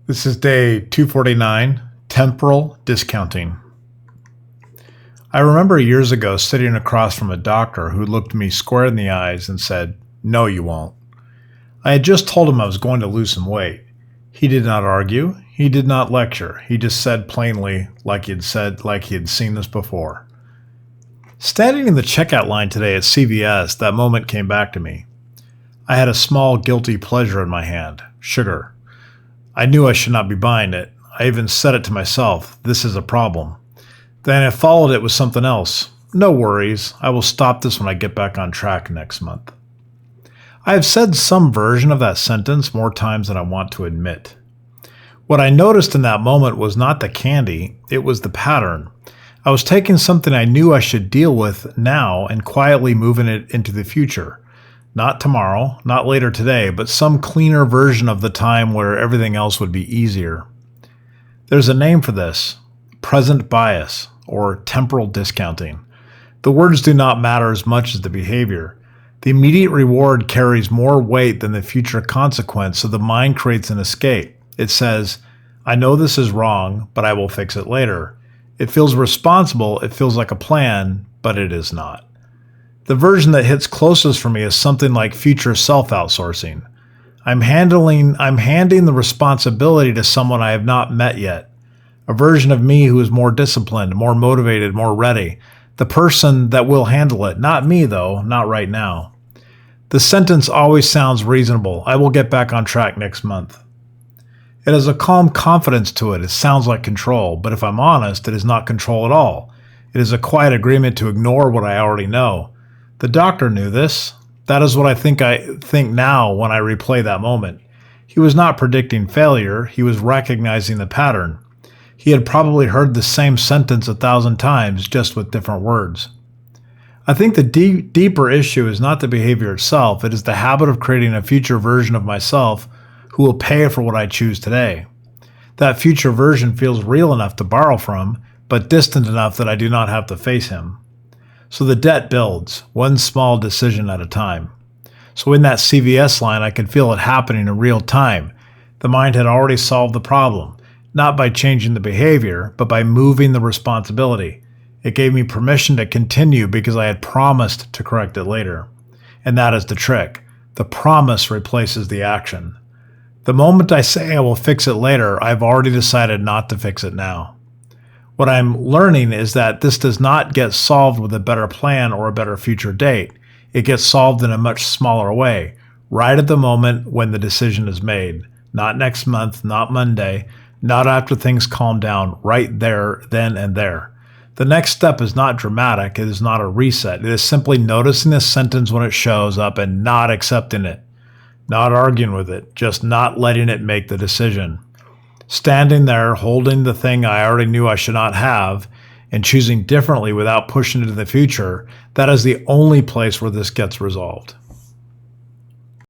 This is day 249, temporal discounting. I remember years ago sitting across from a doctor who looked me square in the eyes and said, "No, you won't." I had just told him I was going to lose some weight. He did not argue. He did not lecture. He just said plainly, like he had seen this before. Standing in the checkout line today at CVS, that moment came back to me. I had a small guilty pleasure in my hand, sugar. I knew I should not be buying it. I even said it to myself, this is a problem. Then I followed it with something else. No worries, I will stop this when I get back on track next month. I have said some version of that sentence more times than I want to admit. What I noticed in that moment was not the candy, it was the pattern. I was taking something I knew I should deal with now and quietly moving it into the future. Not tomorrow, not later today, but some cleaner version of the time where everything else would be easier. There's a name for this, present bias, or temporal discounting. The words do not matter as much as the behavior. The immediate reward carries more weight than the future consequence, so the mind creates an escape. It says, I know this is wrong, but I will fix it later. It feels responsible, it feels like a plan, but it is not. The version that hits closest for me is something like future self-outsourcing. I'm handing the responsibility to someone I have not met yet. A version of me who is more disciplined, more motivated, more ready. The person that will handle it. Not me, though, not right now. The sentence always sounds reasonable. I will get back on track next month. It has a calm confidence to it. It sounds like control, but if I'm honest, it is not control at all. It is a quiet agreement to ignore what I already know. The doctor knew this. That is what I think now when I replay that moment. He was not predicting failure. He was recognizing the pattern. He had probably heard the same sentence 1,000 times, just with different words. I think the deeper issue is not the behavior itself. It is the habit of creating a future version of myself who will pay for what I choose today. That future version feels real enough to borrow from, but distant enough that I do not have to face him. So the debt builds, one small decision at a time. So in that CVS line, I could feel it happening in real time. The mind had already solved the problem, not by changing the behavior, but by moving the responsibility. It gave me permission to continue because I had promised to correct it later. And that is the trick. The promise replaces the action. The moment I say I will fix it later, I've already decided not to fix it now. What I'm learning is that this does not get solved with a better plan or a better future date. It gets solved in a much smaller way, right at the moment when the decision is made. Not next month, not Monday, not after things calm down, right there, then and there. The next step is not dramatic. It is not a reset. It is simply noticing this sentence when it shows up and not accepting it, not arguing with it, just not letting it make the decision. Standing there, holding the thing I already knew I should not have, and choosing differently without pushing into the future, that is the only place where this gets resolved.